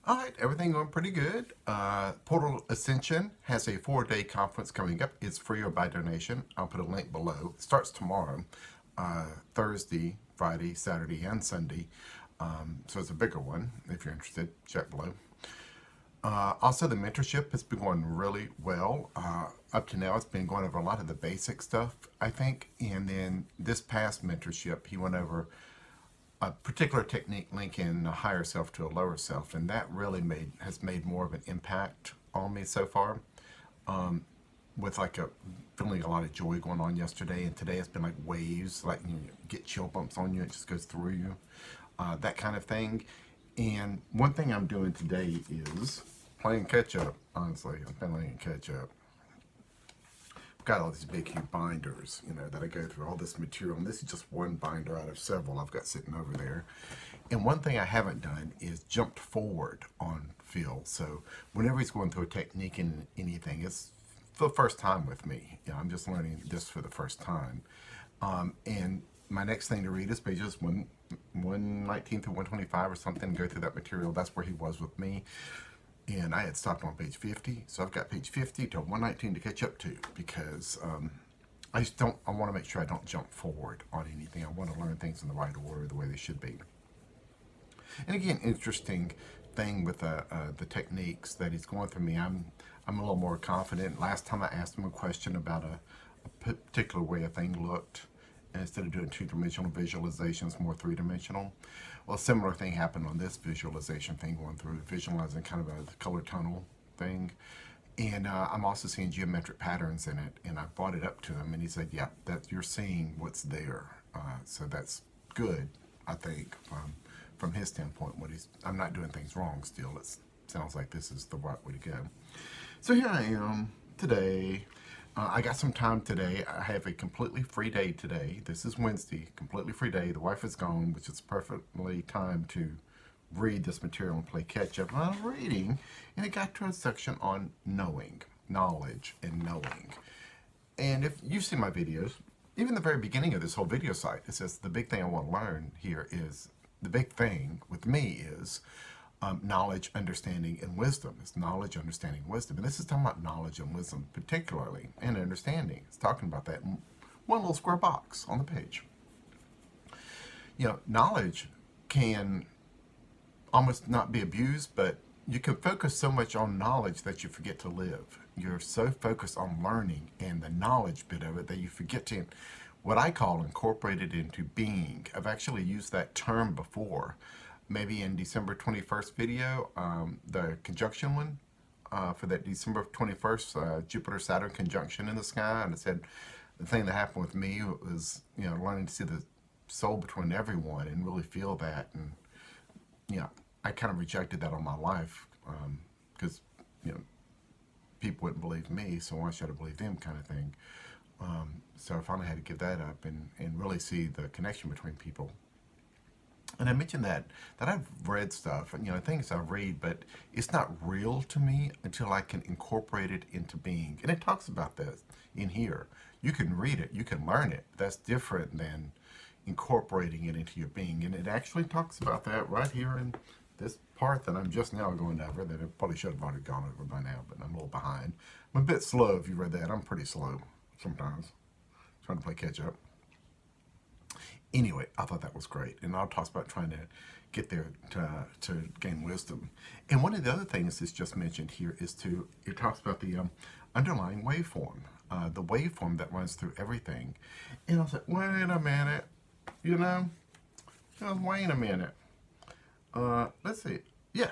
All right, everything going pretty good. Portal Ascension has a 4-day conference coming up. It's free or by donation. I'll put a link below. It starts tomorrow, Thursday, Friday, Saturday, and Sunday. So it's a bigger one. If you're interested, check below. Also, the mentorship has been going really well. Up to now, it's been going over a lot of the basic stuff, I think. And then this past mentorship, he went over a particular technique linking a higher self to a lower self, and that really has made more of an impact on me so far. With like a feeling a lot of joy going on yesterday, and today it's been like waves, like you get chill bumps on you, it just goes through you, that kind of thing. And one thing I'm doing today is playing catch up. Honestly, I've been playing catch up. Got all these big huge binders, that I go through all this material, and this is just one binder out of several I've got sitting over there. And one thing I haven't done is jumped forward on Phil. So whenever he's going through a technique in anything, it's for the first time with me. I'm just learning this for the first time. And my next thing to read is pages 119 through 125 or something, go through that material. That's where he was with me. And I had stopped on page 50, so I've got page 50 to 119 to catch up to, because I want to make sure I don't jump forward on anything. I want to learn things in the right order, the way they should be. And again, interesting thing with the techniques that he's going through me, I'm a little more confident. Last time I asked him a question about a particular way a thing looked, and instead of doing two-dimensional visualizations, more three-dimensional. Well, a similar thing happened on this visualization thing, going through visualizing kind of a color tunnel thing. And I'm also seeing geometric patterns in it, and I brought it up to him, and he said, yeah, that you're seeing what's there. So that's good, I think, from his standpoint. I'm not doing things wrong still. It sounds like this is the right way to go. So here I am today. I got some time today. I have a completely free day today. This is Wednesday, completely free day. The wife is gone, which is perfectly timed to read this material and play catch up. And I was reading, and it got to a section on knowing, knowledge, and knowing. And if you've seen my videos, even the very beginning of this whole video site, it says the big thing I want to learn here is, the big thing with me is knowledge, understanding, and wisdom. It's knowledge, understanding, wisdom. And this is talking about knowledge and wisdom particularly, and understanding. It's talking about that in one little square box on the page. Knowledge can almost not be abused, but you can focus so much on knowledge that you forget to live. You're so focused on learning and the knowledge bit of it that you forget to, what I call, incorporate it into being. I've actually used that term before. Maybe in December 21st video, the conjunction one, for that December 21st Jupiter-Saturn conjunction in the sky. And it said the thing that happened with me was, learning to see the soul between everyone and really feel that. And, I kind of rejected that on my life, because, people wouldn't believe me, so why should I believe them, kind of thing. So I finally had to give that up and really see the connection between people. And I mentioned that I've read stuff, and things I read, but it's not real to me until I can incorporate it into being. And it talks about this in here. You can read it, you can learn it. That's different than incorporating it into your being. And it actually talks about that right here in this part that I'm just now going over, that I probably should have already gone over by now, but I'm a little behind. I'm a bit slow if you read that. I'm pretty slow sometimes, trying to play catch up. Anyway, I thought that was great. And I'll talk about trying to get there to gain wisdom. And one of the other things that's just mentioned here is it talks about the underlying waveform, the waveform that runs through everything. And I was like, wait a minute, wait a minute. Let's see. Yeah.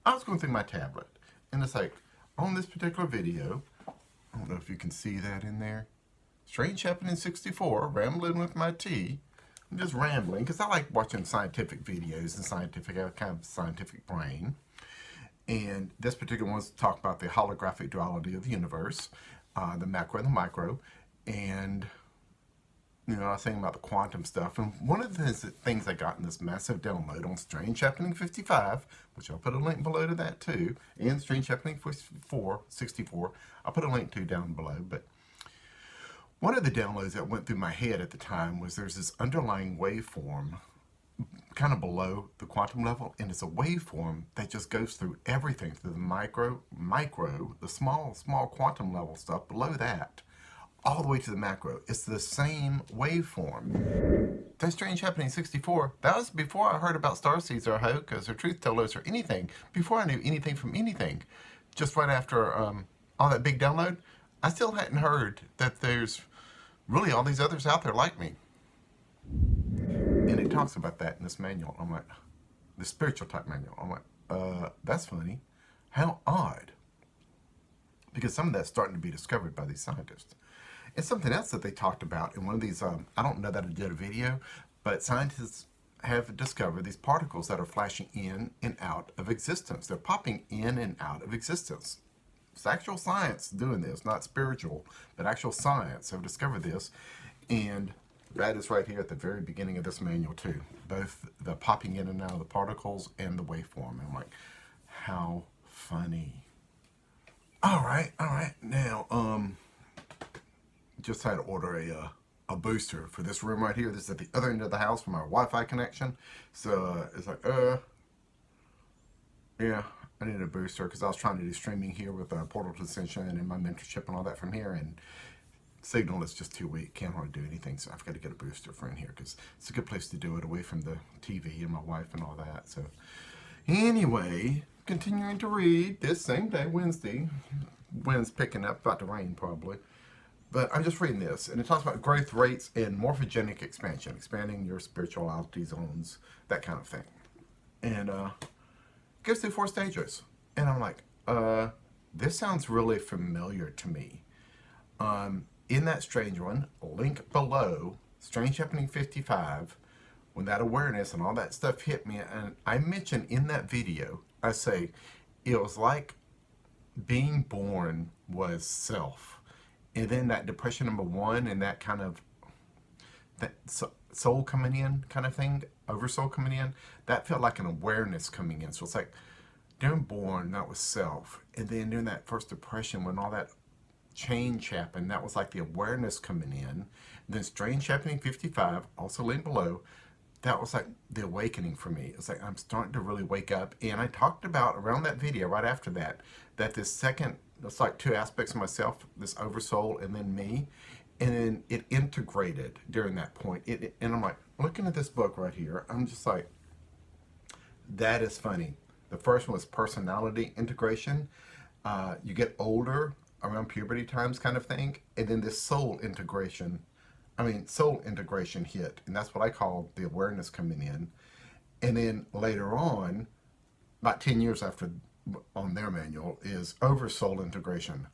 I was going through my tablet, and it's like, on this particular video, I don't know if you can see that in there. Strange Happening 64, rambling with my tea. I'm just rambling because I like watching scientific videos and I have kind of a scientific brain. And this particular one's talk about the holographic duality of the universe, the macro and the micro. And, I was thinking about the quantum stuff. And one of the things I got in this massive download on Strange Happening 55, which I'll put a link below to that too, and Strange Happening 64, I'll put a link to down below. But one of the downloads that went through my head at the time was there's this underlying waveform kind of below the quantum level, and it's a waveform that just goes through everything, through the micro, the small quantum level stuff below that, all the way to the macro. It's the same waveform. That Strange Happening 64, that was before I heard about starseeds or hoaxes or truth tellers or anything, before I knew anything from anything. Just right after all that big download, I still hadn't heard that there's really all these others out there like me. And it talks about that in this manual. I'm like, the spiritual type manual. I'm like, that's funny. How odd. Because some of that's starting to be discovered by these scientists. And something else that they talked about in one of these, I don't know that I did a video, but scientists have discovered these particles that are flashing in and out of existence. They're popping in and out of existence. It's actual science doing this, not spiritual, but actual science have discovered this. And that is right here at the very beginning of this manual too. Both the popping in and out of the particles and the waveform. And I'm like, how funny. All right. Now, just had to order a booster for this room right here. This is at the other end of the house for my Wi-Fi connection. So it's like, yeah, I need a booster because I was trying to do streaming here with Portal to Ascension and my mentorship and all that from here, and signal is just too weak. Can't hardly do anything, so I've got to get a booster for in here because it's a good place to do it away from the TV and my wife and all that. So anyway, continuing to read this same day, Wednesday. Wind's picking up, about to rain probably. But I'm just reading this, and it talks about growth rates and morphogenic expansion, expanding your spirituality zones, that kind of thing. And goes through 4 stages. And I'm like, this sounds really familiar to me. In that strange one, link below, Strange Happening 55, when that awareness and all that stuff hit me, and I mentioned in that video, I say, it was like being born was self. And then that depression number 1 and that kind of that soul coming in kind of thing, oversoul coming in, that felt like an awareness coming in. So it's like during born, that was self. And then during that first depression, when all that change happened, that was like the awareness coming in. And then Strange Happening 55, also linked below, that was like the awakening for me. It's like I'm starting to really wake up. And I talked about around that video, right after that, that this second, it's like 2 aspects of myself, this oversoul and then me. And then it integrated during that point. And I'm like, looking at this book right here, I'm just like, that is funny. The first one was personality integration. You get older around puberty times kind of thing. And then this soul integration hit. And that's what I call the awareness coming in. And then later on, about 10 years after on their manual, is oversoul integration.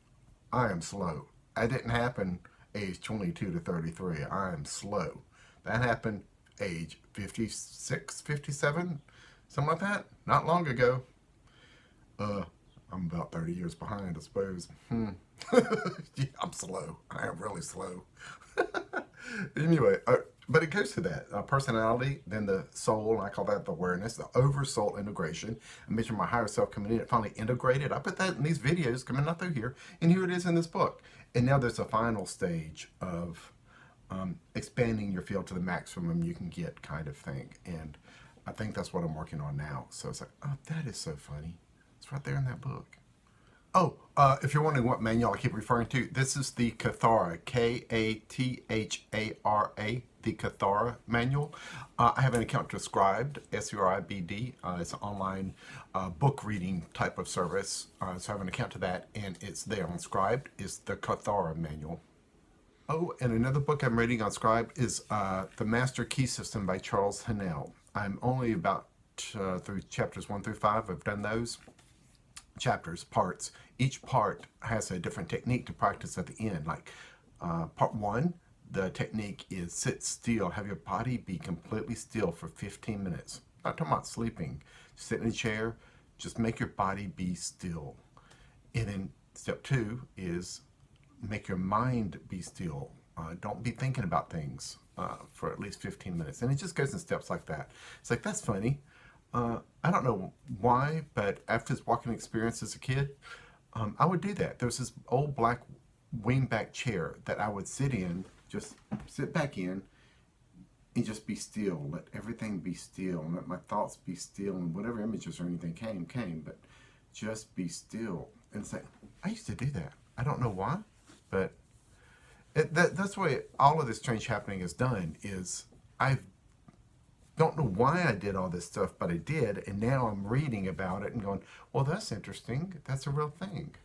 I am slow. That didn't happen age 22 to 33. I am slow. That happened age 56, 57, something like that. Not long ago. I'm about 30 years behind, I suppose. Yeah, I'm slow. I am really slow. Anyway, but it goes to that personality, then the soul, I call that the awareness, the oversoul integration. I mentioned my higher self coming in, it finally integrated. I put that in these videos coming out through here, and here it is in this book. And now there's a final stage of expanding your field to the maximum you can get, kind of thing. And I think that's what I'm working on now. So it's like, oh, that is so funny. It's right there in that book. Oh, if you're wondering what manual I keep referring to, this is the Kathara, Kathara, the Kathara manual. I have an account to Scribd, Scribd. It's an online book reading type of service. So I have an account to that, and it's there on Scribd. It's the Kathara manual. Oh, and another book I'm reading on Scribd is The Master Key System by Charles Hennell. I'm only about through chapters 1 through 5. I've done those. Chapters, parts. Each part has a different technique to practice at the end. Like part 1, the technique is sit still. Have your body be completely still for 15 minutes. Not talking about sleeping. Sit in a chair. Just make your body be still. And then step 2 is make your mind be still. Don't be thinking about things for at least 15 minutes. And it just goes in steps like that. It's like, that's funny. I don't know why, but after this walking experience as a kid, I would do that. There was this old black wingback chair that I would sit in, just sit back in, and just be still. Let everything be still, and let my thoughts be still, and whatever images or anything came, but just be still. And say, I used to do that. I don't know why, but that's the way all of this strange happening is done. Is I don't know why I did all this stuff, but I did, and now I'm reading about it and going, well, that's interesting. That's a real thing.